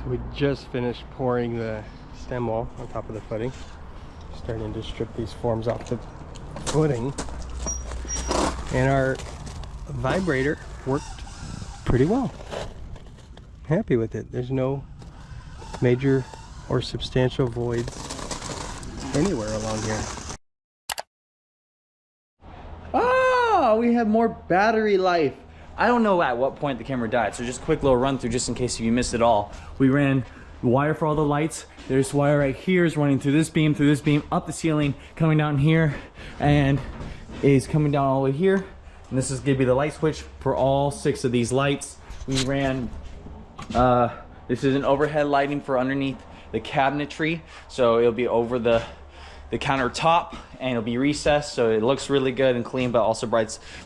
So we just finished pouring the stem wall on top of the footing. Starting to strip these forms off the footing. And our vibrator worked pretty well. Happy with it. There's no major or substantial voids anywhere along here. Oh, we have more battery life. I don't know at what point the camera died, so just a quick little run through just in case you missed it all. We ran the wire for all the lights. There's wire right here is running through this beam, up the ceiling, coming down here, and is coming down all the way here. And this is gonna be the light switch for all 6 of these lights. We ran, this is an overhead lighting for underneath the cabinetry. So it'll be over the countertop, and it'll be recessed, so it looks really good and clean, but also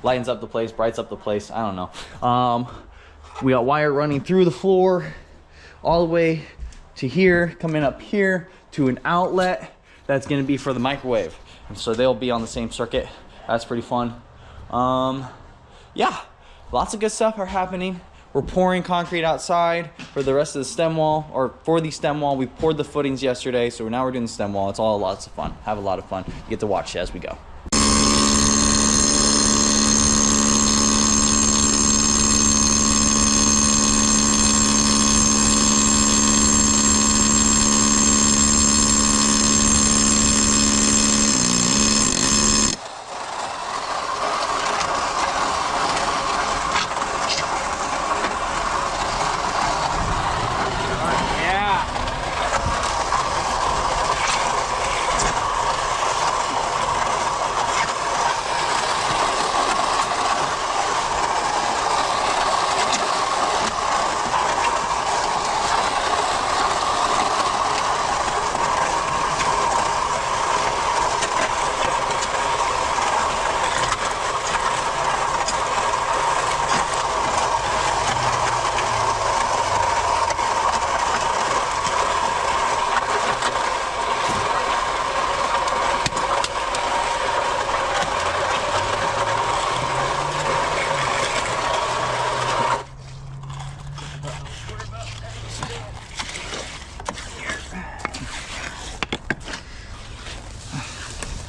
lightens up the place, brights up the place. I don't know. We got wire running through the floor all the way to here, coming up here to an outlet that's gonna be for the microwave. And so they'll be on the same circuit. That's pretty fun. Yeah, lots of good stuff are happening. We're pouring concrete outside for the rest of the stem wall, or for the stem wall. We poured the footings yesterday, so now we're doing the stem wall. It's all lots of fun. Have a lot of fun. You get to watch as we go.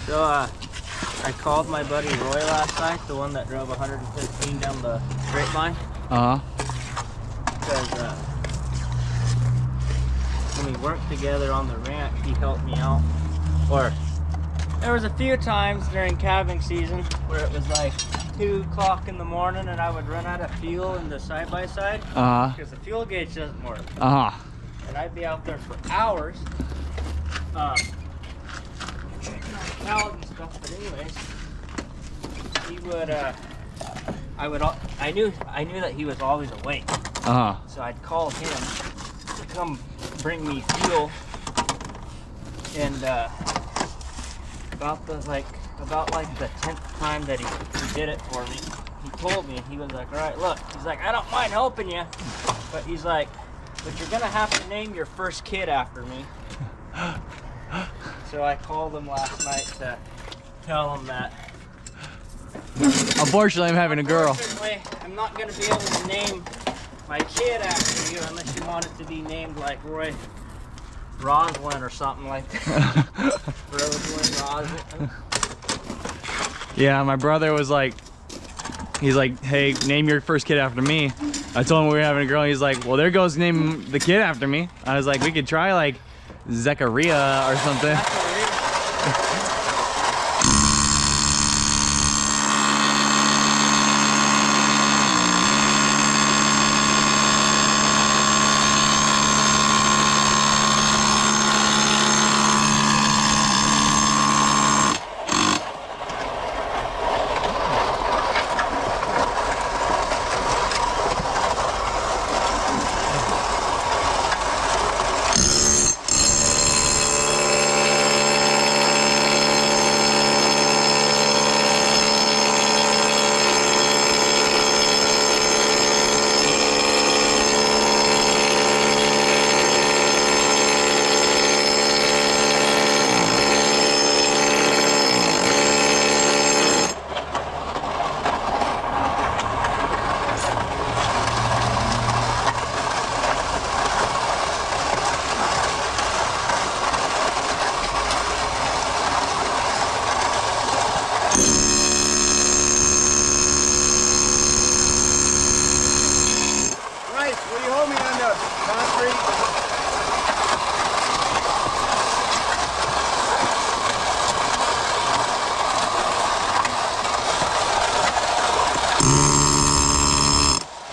So I called my buddy Roy last night, the one that drove 115 down the straight line. Because when we worked together on the ranch, he helped me out. Or there was a few times during calving season where it was like 2 o'clock in the morning and I would run out of fuel in the side-by-side because the fuel gauge doesn't work. And I'd be out there for hours. Cows and stuff, but anyways, he would I knew that he was always awake. So I'd call him to come bring me fuel, and about the 10th time that he did it for me, he told me, he was like, all right, look, he's like, I don't mind helping you, but he's like, but you're gonna have to name your first kid after me. So I called him last night to tell him that. Unfortunately, I'm having a girl. I'm not going to be able to name my kid after you unless you want it to be named like Roy Roslyn or something like that. Roslyn. Yeah, my brother was like, he's like, hey, name your first kid after me. I told him we were having a girl. He's like, well, there goes name the kid after me. I was like, we could try like Zechariah or something.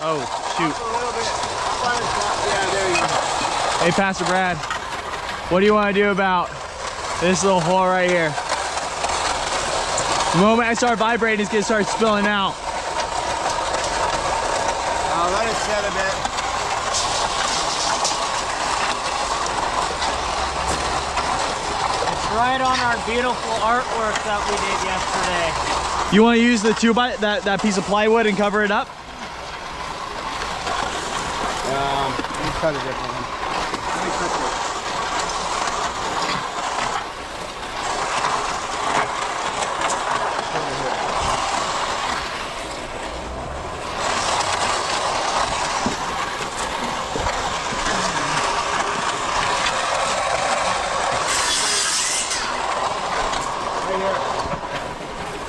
Oh, shoot. A little bit. Yeah, there you go. Hey, Pastor Brad, what do you want to do about this little hole right here? The moment I start vibrating, it's going to start spilling out. I'll let it set a bit. It's right on our beautiful artwork that we did yesterday. You want to use the 2x, that piece of plywood and cover it up? Let me cut a different one. Let me cut this.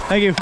Thank you.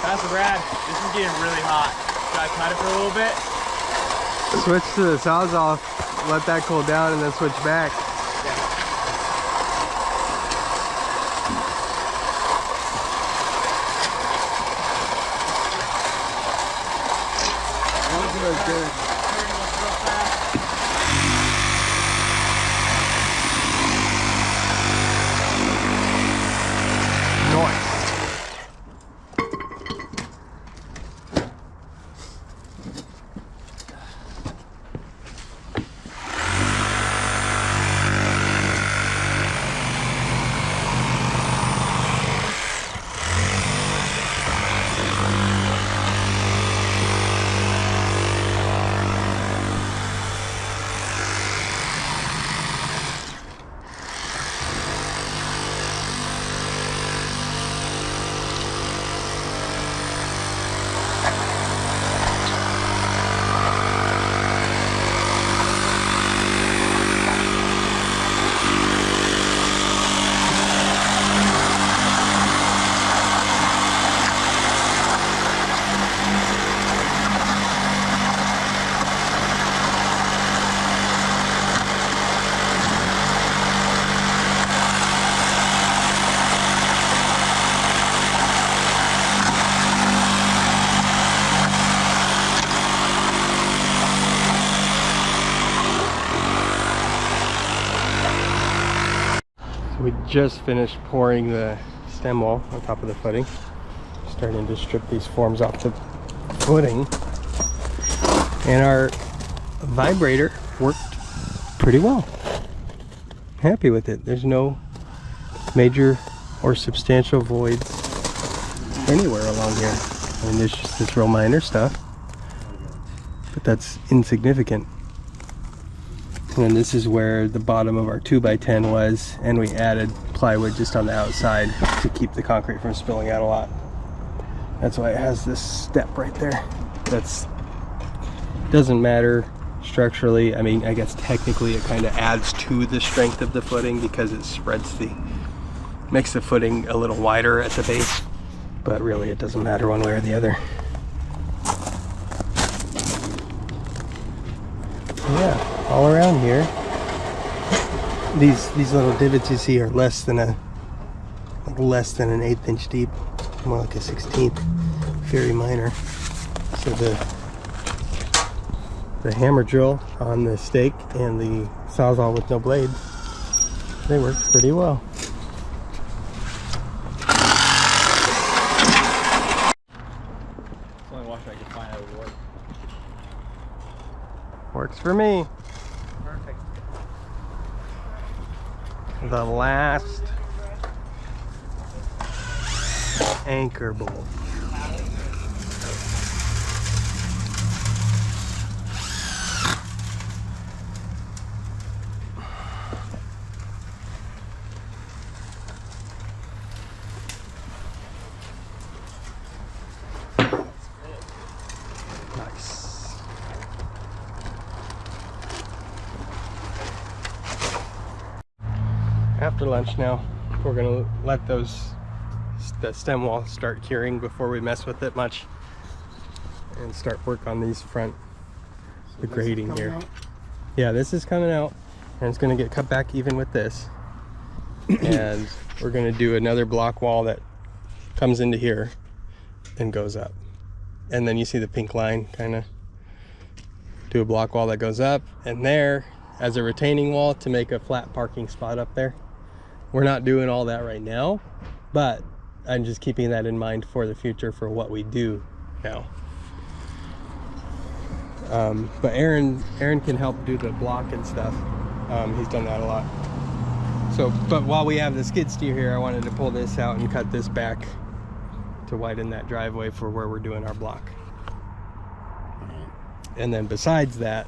Pastor Brad, this is getting really hot. Should I cut it for a little bit? Switch to the Sawzall, let that cool down, and then switch back. We just finished pouring the stem wall on top of the footing. Starting to strip these forms off the footing. And our vibrator worked pretty well. Happy with it. There's no major or substantial voids anywhere along here. I mean, there's just this real minor stuff, but that's insignificant. And then this is where the bottom of our 2x10 was, and we added plywood just on the outside to keep the concrete from spilling out a lot. That's why it has this step right there. That's doesn't matter structurally. I mean, I guess technically it kind of adds to the strength of the footing because it makes the footing a little wider at the base, but really it doesn't matter one way or the other. Yeah. All around here, these little divots you see are less than an 1/8 inch deep, more like a 1/16, very minor. So the hammer drill on the stake and the sawzall with no blade, they work pretty well. It's the only washer I could find that would work. Works for me. Perfect. The last anchor bolt. Nice. After lunch now, we're gonna let the stem wall start curing before we mess with it much, and start work on these the grading here. Yeah, this is coming out, and it's gonna get cut back even with this. And we're gonna do another block wall that comes into here and goes up. And then you see the pink line, kind of do a block wall that goes up and there as a retaining wall to make a flat parking spot up there. We're not doing all that right now, but I'm just keeping that in mind for the future for what we do now. But Aaron can help do the block and stuff. He's done that a lot. So, but while we have the skid steer here, I wanted to pull this out and cut this back to widen that driveway for where we're doing our block. And then besides that,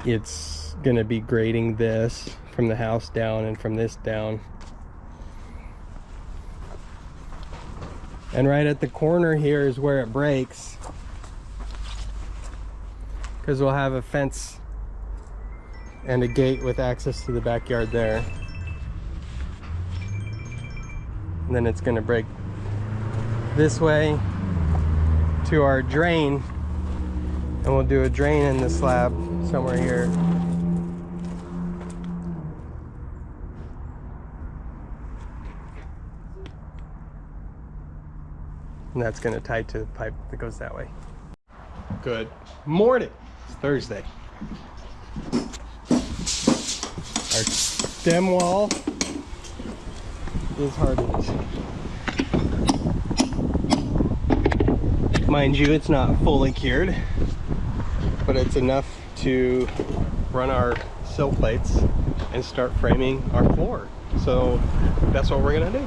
it's gonna be grading this from the house down and from this down. And right at the corner here is where it breaks, because we'll have a fence and a gate with access to the backyard there. And then it's gonna break this way to our drain, and we'll do a drain in the slab somewhere here. And that's gonna tie to the pipe that goes that way. Good morning. It's Thursday. Our stem wall is hardened. Mind you, it's not fully cured, but it's enough to run our sill plates and start framing our floor. So that's what we're gonna do.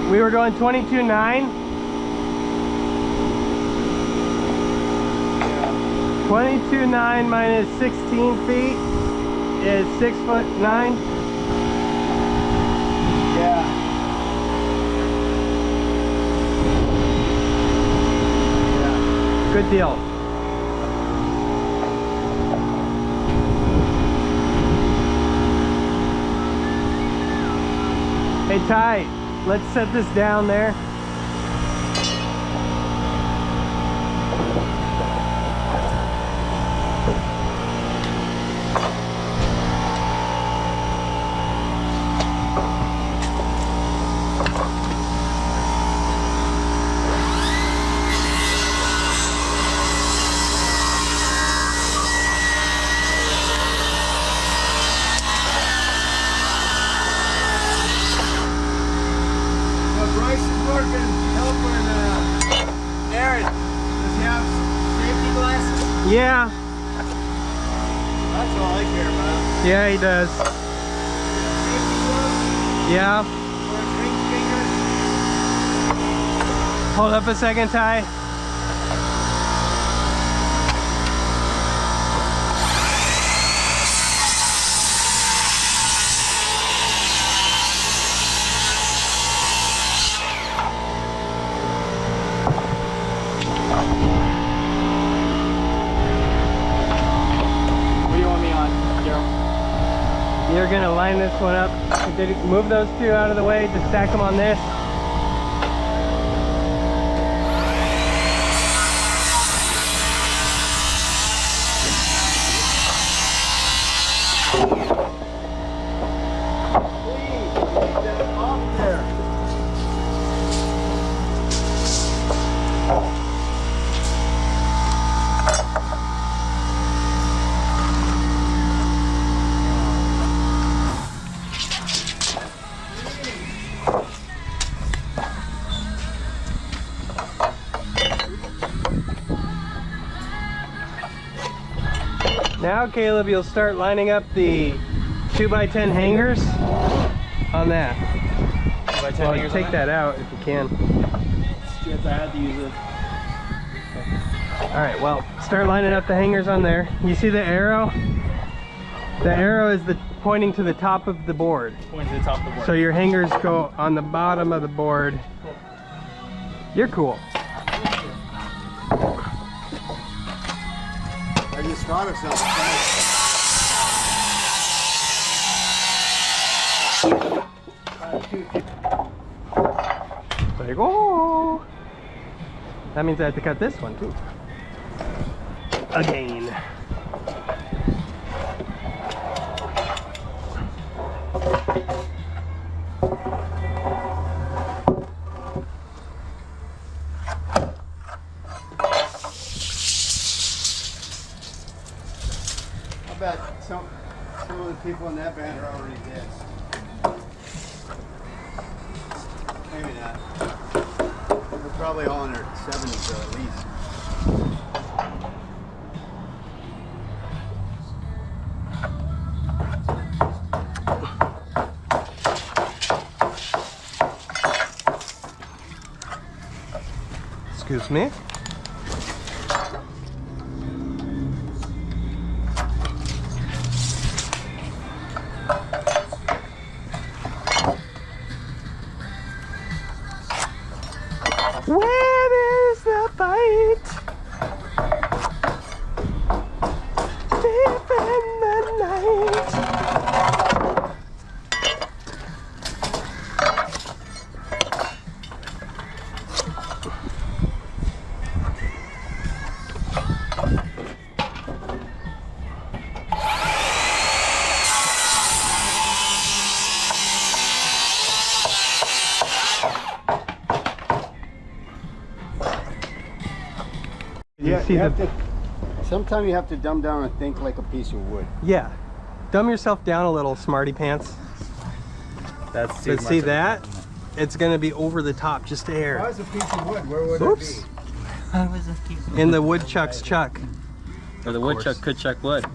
We were going 22.9. 22.9 minus 16 feet is 6'9". Yeah. Yeah. Good deal. Hey Ty, let's set this down there. Bryce is working, helping Aaron. Does he have safety glasses? Yeah. That's all I care about. Yeah, he does. Safety gloves Yeah. for his ring finger. Hold up a second, Ty. What do you want me on, Daryl? You're gonna line this one up. Move those two out of the way. Just stack them on this. Now, Caleb, you'll start lining up the 2x10 hangers on that. 2x10 Well, hangers take on that out if you can. Shit, I had to use it. All right, well, start lining up the hangers on there. You see the arrow? The arrow is pointing to the top of the board. Point to the top of the board. So your hangers go on the bottom of the board. You're cool. I just thought of something. There you go. That means I have to cut this one too. Again. I bet some of the people in that band are already dead. Maybe not. They're probably all in their 70s at least. Excuse me. Where is the fight? Deep in the night. Yeah, see you have the- to. Sometimes you have to dumb down and think like a piece of wood. Yeah. Dumb yourself down a little, smarty pants. That's But see that? It's gonna be over the top, just Why air. is a piece of wood? Where would Oops. it I was a piece of In the woodchuck's chuck. Or the woodchuck could chuck wood.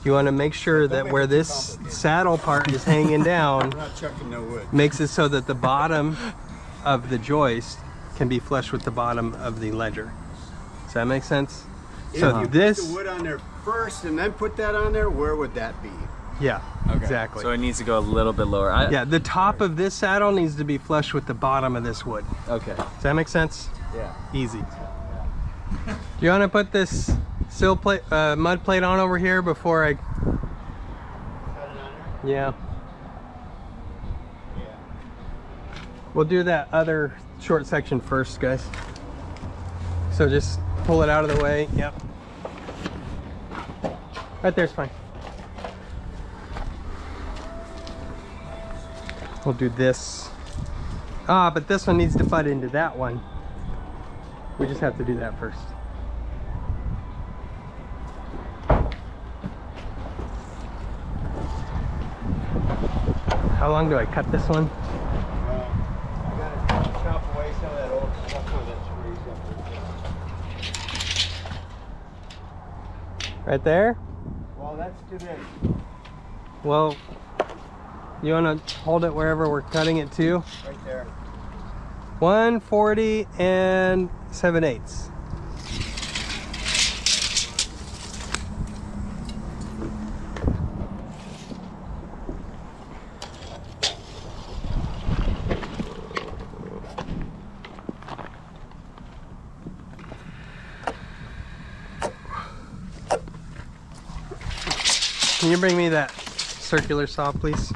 You wanna make sure that where this saddle part is hanging down, be? I'm not chucking no wood. makes it so that the bottom of the joist can be flush with the bottom of the ledger. Does that make sense? So If you put this, the wood on there first and then put that on there, where would that be? yeah, exactly. So it needs to go a little bit lower. Yeah, the top of this saddle needs to be flush with the bottom of this wood. Okay. Does that make sense? Yeah. Easy. Do you want to put this sill plate, mud plate on over here before I? Yeah. We'll do that other short section first, guys. So just pull it out of the way. Yep. Right there's fine. We'll do this. Ah, but this one needs to butt into that one. We just have to do that first. How long do I cut this one? You Right there? Well, that's too big. Well, you want to hold it wherever we're cutting it to? Right there. 140 and 7/8. Can you bring me that circular saw, please?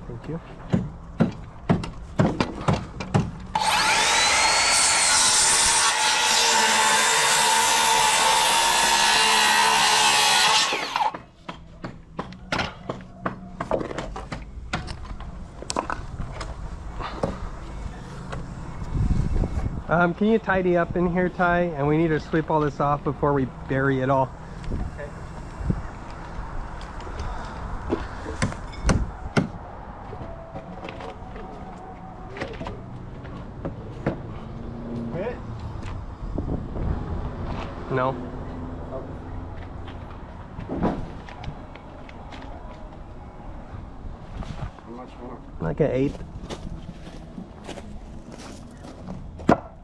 Thank you. Can you tidy up in here, Ty? And we need to sweep all this off before we bury it all. Hit? No? How much more? Like an 8.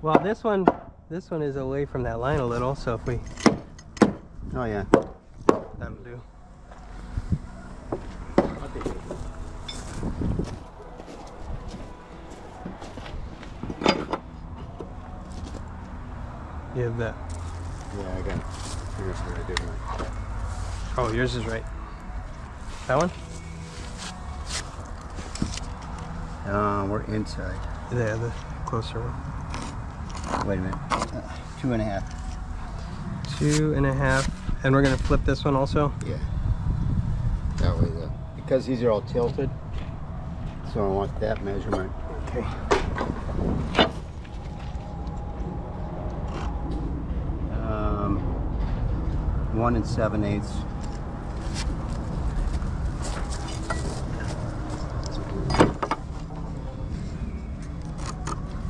Well, this one is away from that line a little, so if we... Oh, yeah. That'll do. You have that. Yeah, I got it. Here's what I did right. Oh, yours is right. That one? We're inside. Yeah, the closer one. Wait a minute. 2.5. 2.5. And we're gonna flip this one also? Yeah. That way, because these are all tilted, so I want that measurement. Okay. 1 7/8.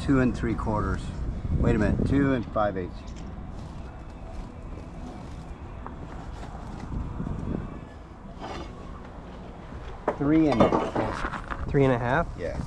Two and 3/4. Wait a minute, 2 5/8. Three and 3.5? yeah.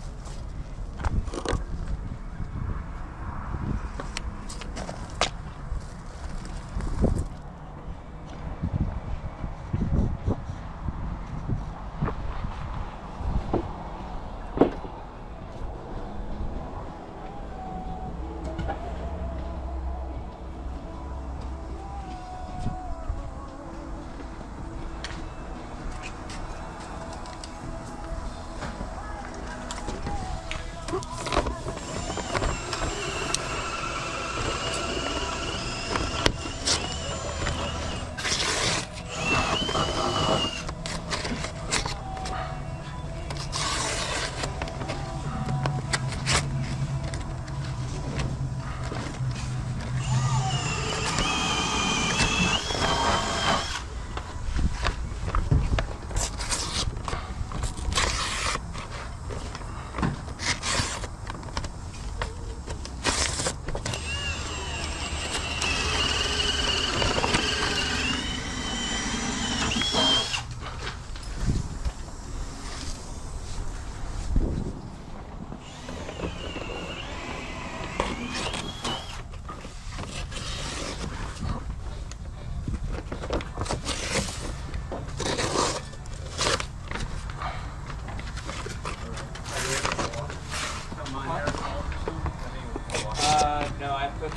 No, I put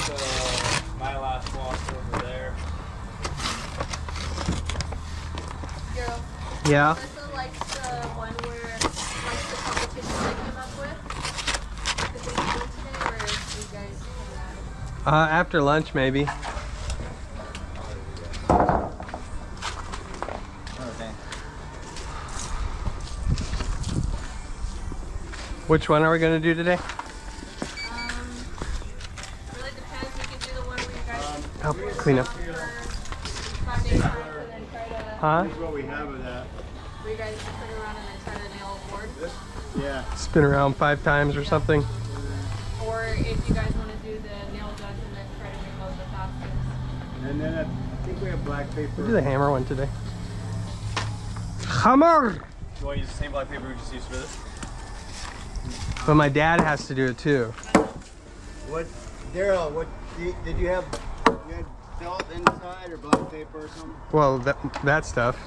my last walk over there. Girl, Yeah. Melissa likes the one where likes the competition they came up with. Could they do it today, or you guys can After lunch, maybe. Okay. Which one are we going to do today? really depends. We can do the one where you guys Help clean up. for 5 days time and then try to Huh? This is what we have of that. Were you guys just put around and then try to nail a board? Yeah. Spin around 5 times or something. Or if you guys want to do the nail guns and then try to reload the fastest. And then I think we have black paper. We'll do the hammer one today. Hammer! You want to use the same black paper we just used for this? But my dad has to do it too. What, Daryl? What did you have? You had felt inside or black paper or something? Well, that stuff.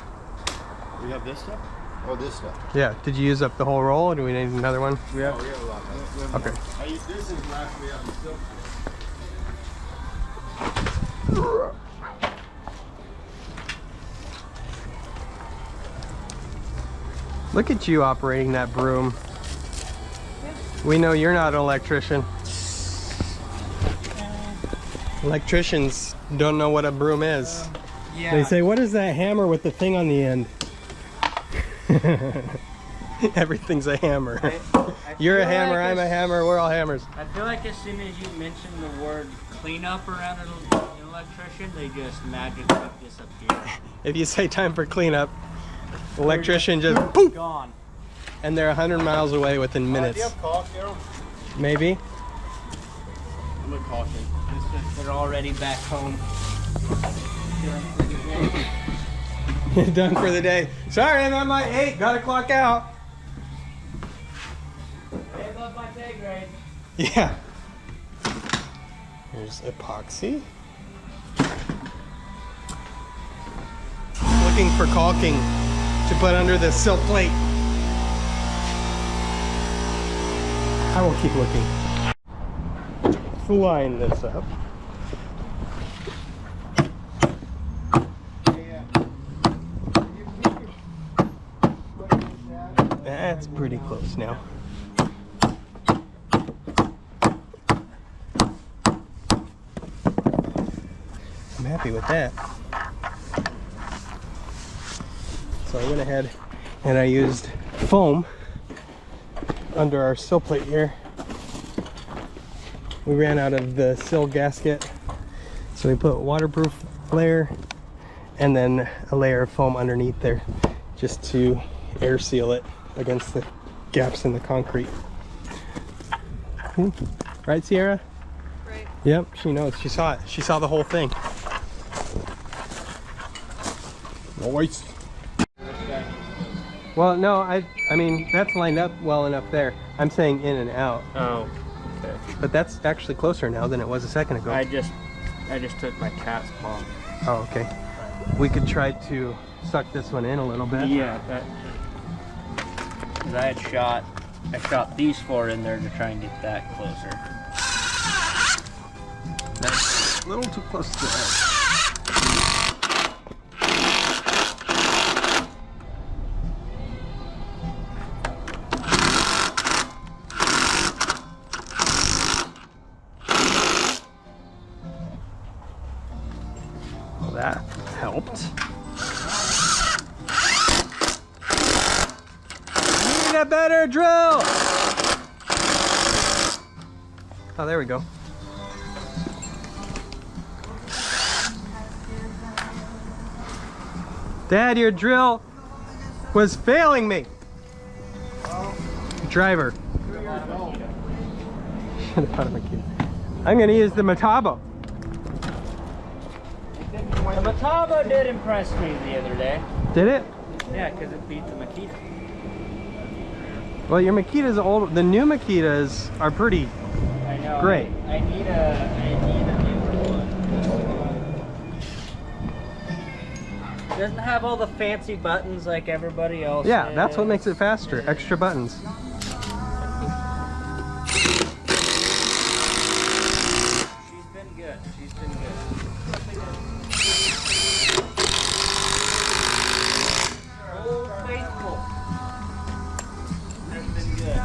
We have this stuff. Oh, this stuff. Yeah. Did you use up the whole roll, or do we need another one? We have a lot. Okay. This is last we have still. Look at you operating that broom. We know you're not an electrician. Electricians don't know what a broom is. Yeah. They say, what is that hammer with the thing on the end? Everything's a hammer. You're a hammer, I'm a hammer, we're all hammers. I feel like as soon as you mention the word cleanup around an electrician, they just magically disappear. If you say time for cleanup, electrician just poof, Gone. and they're 100 miles away within Do minutes. you have caulk, Daryl? Maybe. I'm gonna caulk it. They're already back home. Done for the day. Sorry, I'm at my 8, gotta clock out. Hey, above my pay grade. Yeah. Here's epoxy. Looking for caulking to put under the sill plate. I will keep looking. Line this up. That's pretty close now. I'm happy with that. So I went ahead and I used foam under our sill plate here. We ran out of the sill gasket, so we put waterproof layer and then a layer of foam underneath there just to air seal it against the gaps in the concrete. Right, Sierra? Right. Yep, she knows. She saw it. She saw the whole thing. No waste. Well, no, I mean, that's lined up well enough there. I'm saying in and out. Oh, okay. But that's actually closer now than it was a second ago. I just took my cat's paw. Oh, okay. We could try to suck this one in a little bit. Yeah, because I shot these 4 in there to try and get that closer. That's a little too close to the edge. Well, that helped. Need a better drill! Oh, there we go. Dad, your drill was failing me. Driver. I'm gonna use the Metabo. The Metabo did impress me the other day. Did it? Yeah, because it beat the Makita. Well, your Makita's old. The new Makitas are pretty I know. great. I need a newer one. Doesn't have all the fancy buttons like everybody else. Yeah, that's what makes it faster. Extra buttons. She's been good. She's been good. Old faithful. Has been good.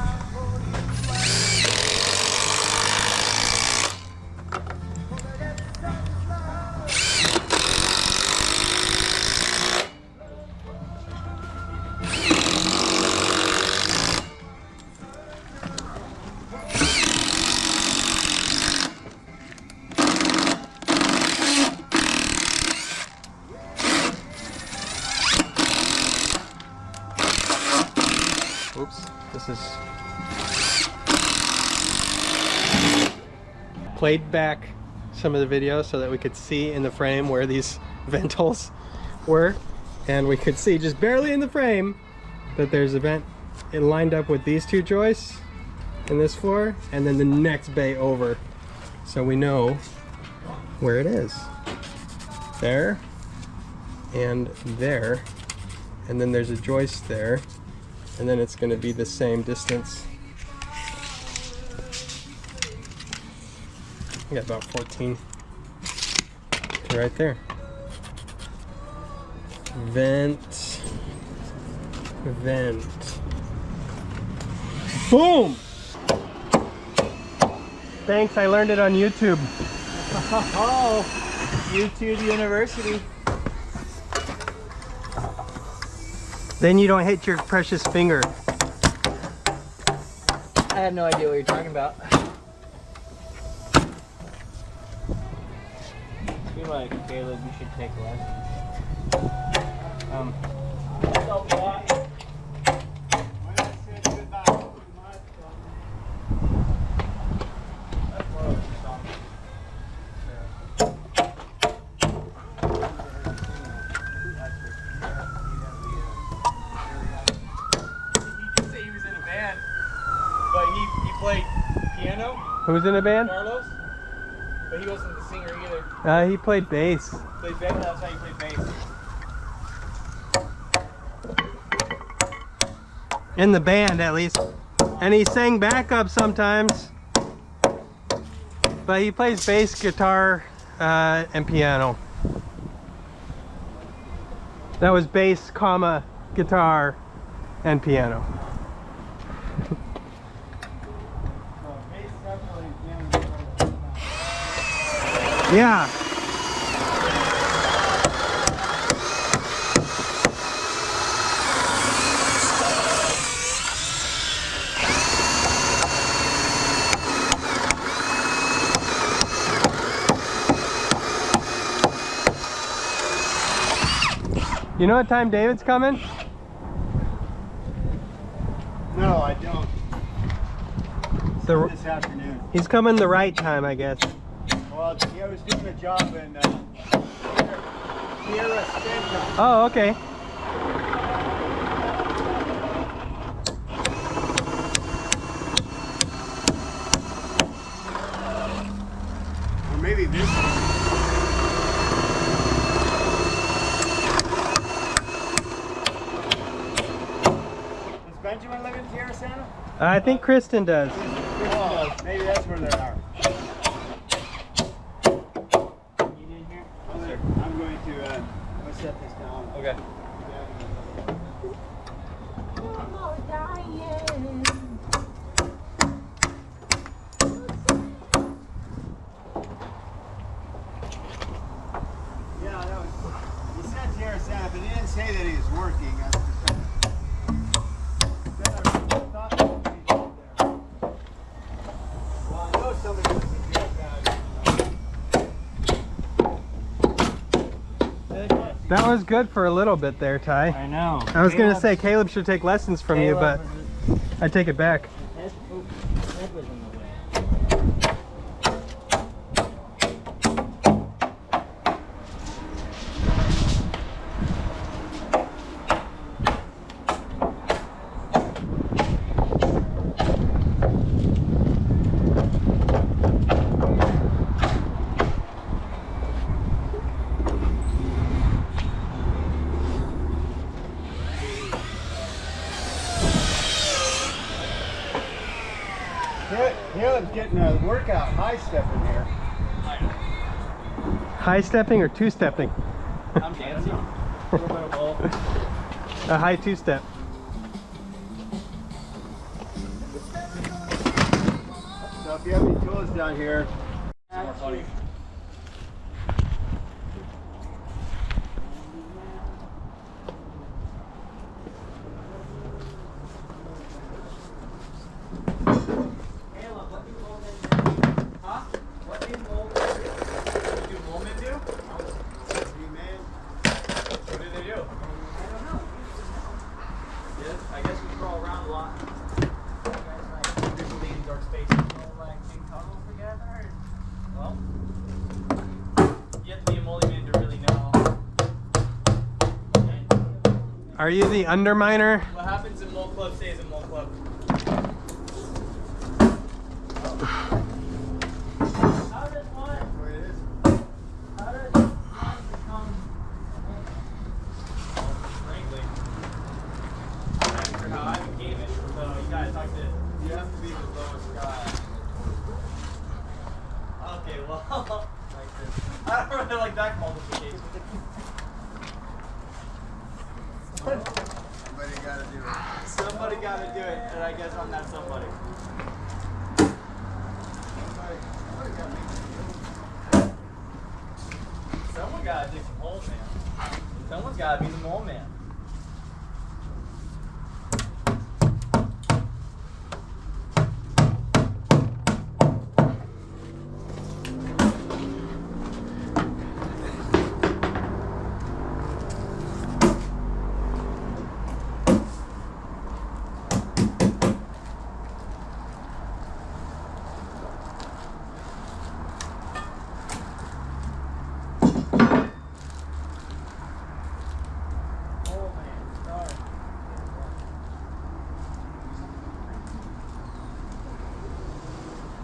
This is played back some of the videos so that we could see in the frame where these vent holes were, and we could see just barely in the frame that there's a vent. It lined up with these two joists in this floor and then the next bay over, so we know where it is. There and there, and then there's a joist there, and then it's going to be the same distance. I got about 14 right there. Vent, vent, boom! Thanks, I learned it on YouTube. Oh, YouTube University. Then you don't hit your precious finger. I have no idea what you're talking about. I feel like, Caleb, you should take lessons. Who's in the band? Carlos, but he wasn't the singer either. He played bass. Played bass, that's how you play bass. In the band, at least. And he sang backup sometimes. But he plays bass, guitar, and piano. That was bass, comma, guitar, and piano. Yeah. You know what time David's coming? No, I don't. This afternoon. He's coming the right time, I guess. Well, he was doing a job in Sierra Santa. Oh, okay. Or maybe this. Does Benjamin live in Sierra Santa? I think Kristen does. Oh, maybe that's where they are. I'm going to set this down. Okay. Yeah, that was. He said Sierra Santa, but he didn't say that he was working. That's the thing. Then I thought that would be there. Well, I know somebody was in Sierra Santa. That was good for a little bit there, Ty. I know. I was going to say Caleb should take lessons from you, but I take it back. His head was in the way. Caleb's getting a workout high step in here. High stepping or two stepping? I'm dancing. A little bit of both. A high two step. So if you have any tools down here, More funny. I guess we throw around a lot. Are you the underminer? What happens in Mole Club stays in Mole Club. How does one? That's the way it is. How does one become? Frankly. I'm not sure how I became it. So you gotta talk to. You have to be the lowest guy. Okay, well, like this. I don't really like back multiplication. Somebody gotta do it. Somebody gotta do it, and I guess I'm not somebody. Somebody gotta make it. Someone gotta dig some holes, man. Someone's gotta be the mole man.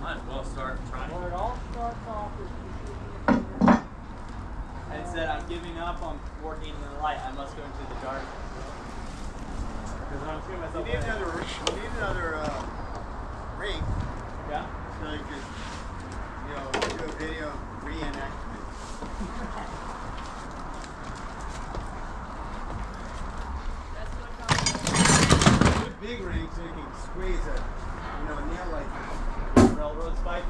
Might as well start trying. Well, it all starts off with you And said, I'm giving up on working in the light. I must go into the dark. Because I'm shooting You myself. need another ring Yeah? so you could, do a video reenactment. That's what I'm talking Do a big ring so you can squeeze a, nail like Railroad spike.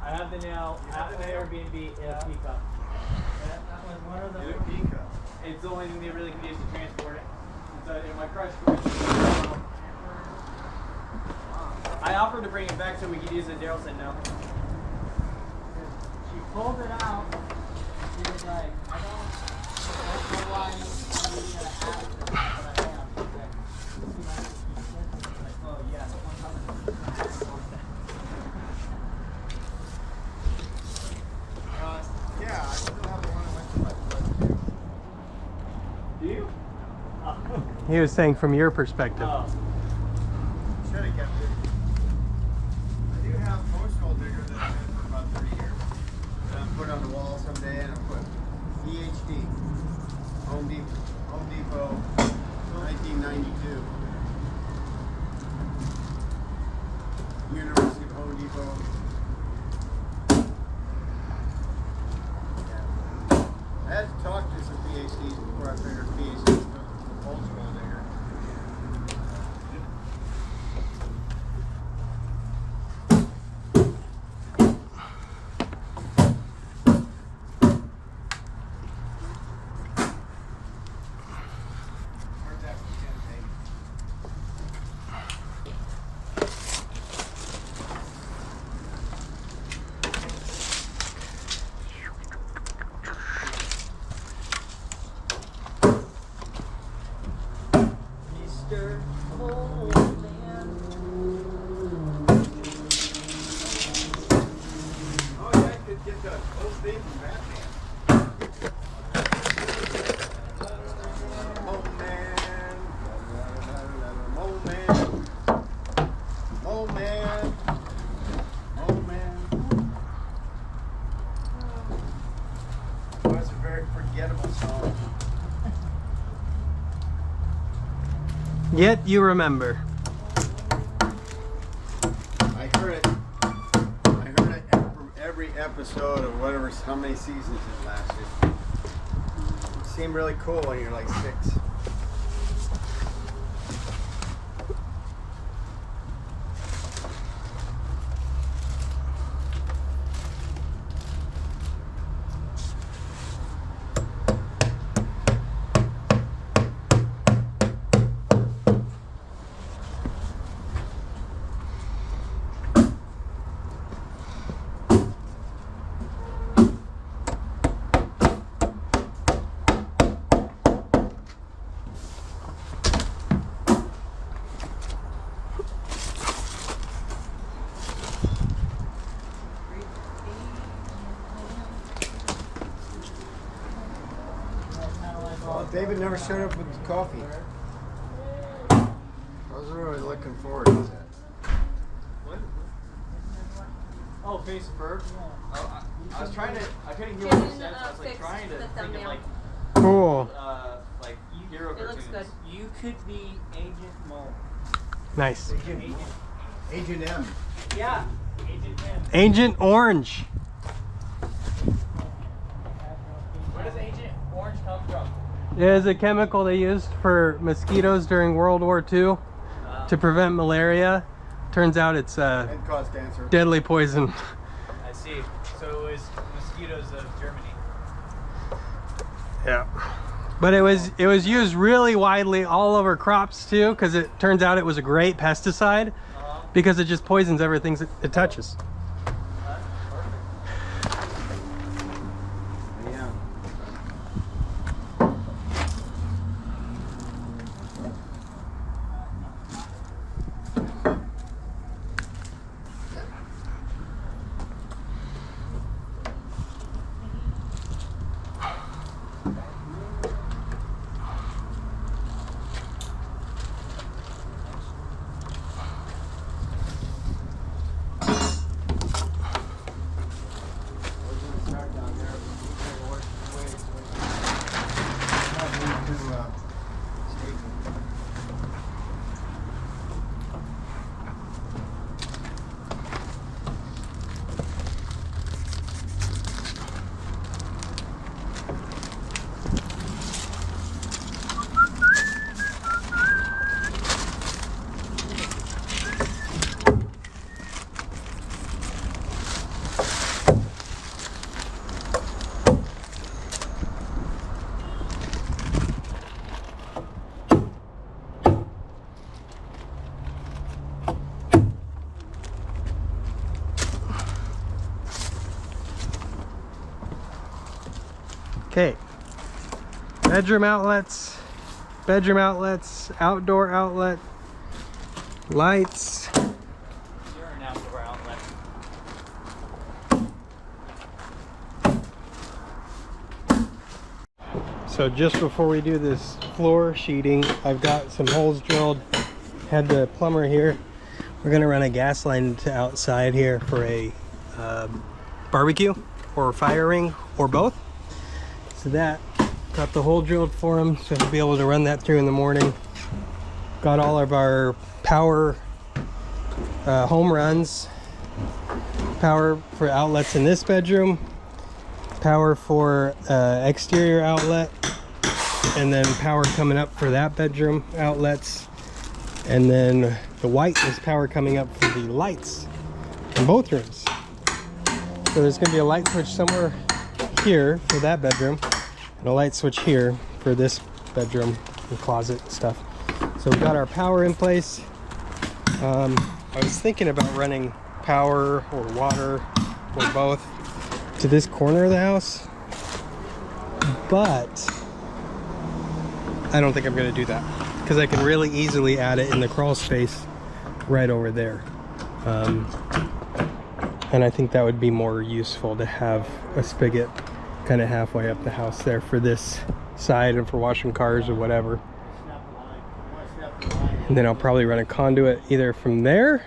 I have the nail at the Airbnb in a teacup. that was one of the. It's the only thing they really can use to transport it. So in my crush I offered to bring it back so we could use it. Daryl said no. She pulled it out. And she was like, I don't know why you need to have it, but I have. She's like, "This is like, she's like, oh yeah, one time. Yeah, I still have the one I went to my place. Do you? He was saying from your perspective. Oh. Should have kept it. I do have a post hole digger that I've had for about 30 years. That I'm put on the wall someday and I put EHD, Home Depot, 1992. University of Home Depot. Yeah. I had to talk to some PhDs before I figured PhDs was a post hole digger. Where's that champagne? Mr. Old Man. Oh yeah, I could get the whole thing from Batman. Mole man, mole man, mole man, mole man. Oh, it's a very forgettable song. Yet you remember. I heard it from every episode of whatever, how many seasons it lasted. It seemed really cool when you're like 6. David never showed up with the coffee. I was really looking forward to that. Oh, face first. Oh, I was trying to. I couldn't hear Can what you you, said, so I was like fix trying to the think of thumbnail? like Cool. like hero It looks cartoons. good. You could be Agent Mole. Nice. Agent M. Yeah, Agent M. Agent Orange. Where does Agent Orange come from? It is a chemical they used for mosquitoes during World War II to prevent malaria. Turns out it's And cause cancer. deadly poison. I see. So it was mosquitoes of Germany. Yeah. But it was used really widely all over crops too, because it turns out it was a great pesticide because it just poisons everything it touches. Yeah. Okay. Bedroom outlets, outdoor outlet, lights. You're an outdoor outlet. So just before we do this floor sheeting, I've got some holes drilled. Had the plumber here. We're gonna run a gas line to outside here for a barbecue or fire ring or both. So that, got the hole drilled for him, so he'll be able to run that through in the morning. Got all of our power home runs, power for outlets in this bedroom, power for exterior outlet, and then power coming up for that bedroom outlets, and then the white is power coming up for the lights in both rooms. So there's going to be a light switch somewhere here for that bedroom and a light switch here for this bedroom and closet and stuff. So we've got our power in place. I was thinking about running power or water or both to this corner of the house, but I don't think I'm going to do that because I can really easily add it in the crawl space right over there. And I think that would be more useful to have a spigot kind of halfway up the house there for this side and for washing cars or whatever. And then I'll probably run a conduit either from there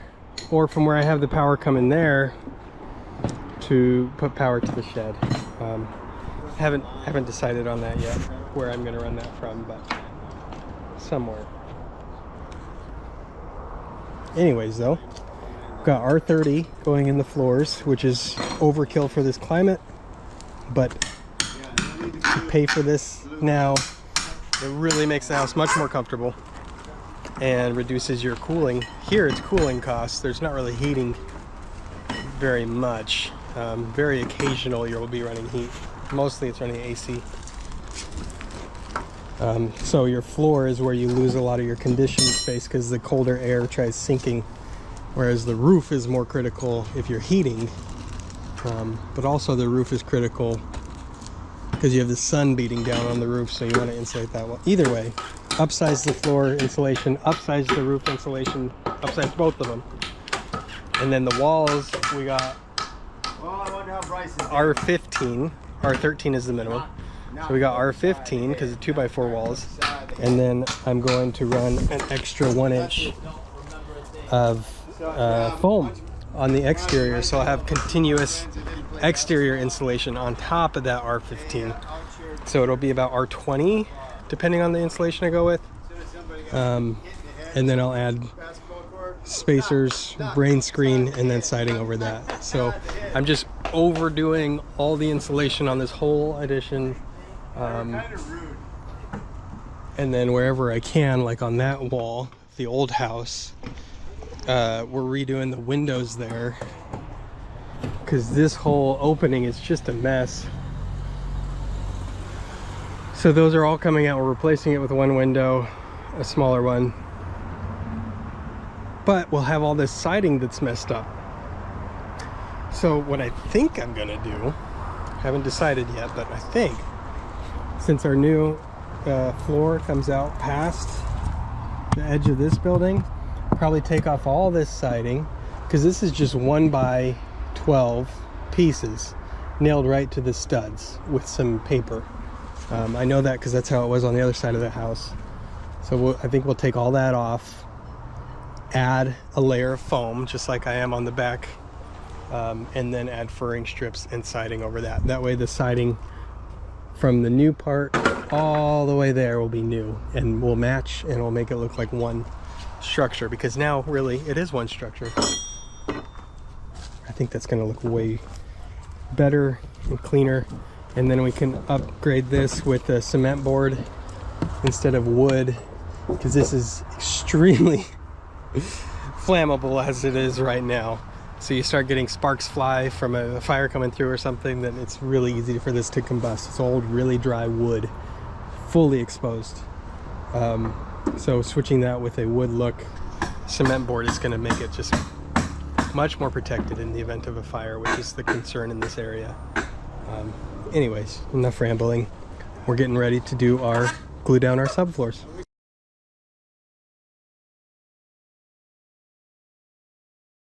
or from where I have the power coming there to put power to the shed. Haven't decided on that yet, where I'm going to run that from, but somewhere. Anyways though, got R30 going in the floors, which is overkill for this climate, but to pay for this now, it really makes the house much more comfortable and reduces your cooling. Here it's cooling costs. There's not really heating very much. Very occasional you'll be running heat. Mostly it's running AC. So your floor is where you lose a lot of your conditioning space because the colder air tries sinking, whereas the roof is more critical if you're heating. But also the roof is critical because you have the sun beating down on the roof, so you want to insulate that well. Either way, upsize the floor insulation, upsize the roof insulation, upsize both of them. And then the walls, we got Well, I wonder how Bryce is doing. R15, R13 is the minimum. So we got R15 because of 2x4 walls, and then I'm going to run an extra 1 inch of foam on the exterior, so I'll have continuous exterior insulation on top of that R15. So it'll be about R20 depending on the insulation I go with, and then I'll add spacers, rain screen, and then siding over that. So I'm just overdoing all the insulation on this whole addition, and then wherever I can, like on that wall, the old house, we're redoing the windows there because this whole opening is just a mess. So those are all coming out. We're replacing it with one window, a smaller one, but we'll have all this siding that's messed up. So what I think I'm gonna do, haven't decided yet, but I think since our new floor comes out past the edge of this building, probably take off all this siding, because this is just 1x12 pieces nailed right to the studs with some paper. I know that because that's how it was on the other side of the house. So I think we'll take all that off, add a layer of foam just like I am on the back, and then add furring strips and siding over that. That way the siding from the new part all the way there will be new and will match, and will make it look like one structure, because now really it is one structure. I think that's going to look way better and cleaner. And then we can upgrade this with a cement board instead of wood, because this is extremely flammable as it is right now. So you start getting sparks fly from a fire coming through or something, then it's really easy for this to combust. It's old, really dry wood, fully exposed. So switching that with a wood look cement board is going to make it just much more protected in the event of a fire, which is the concern in this area. Anyways, enough rambling. We're getting ready to do our glue down our subfloors.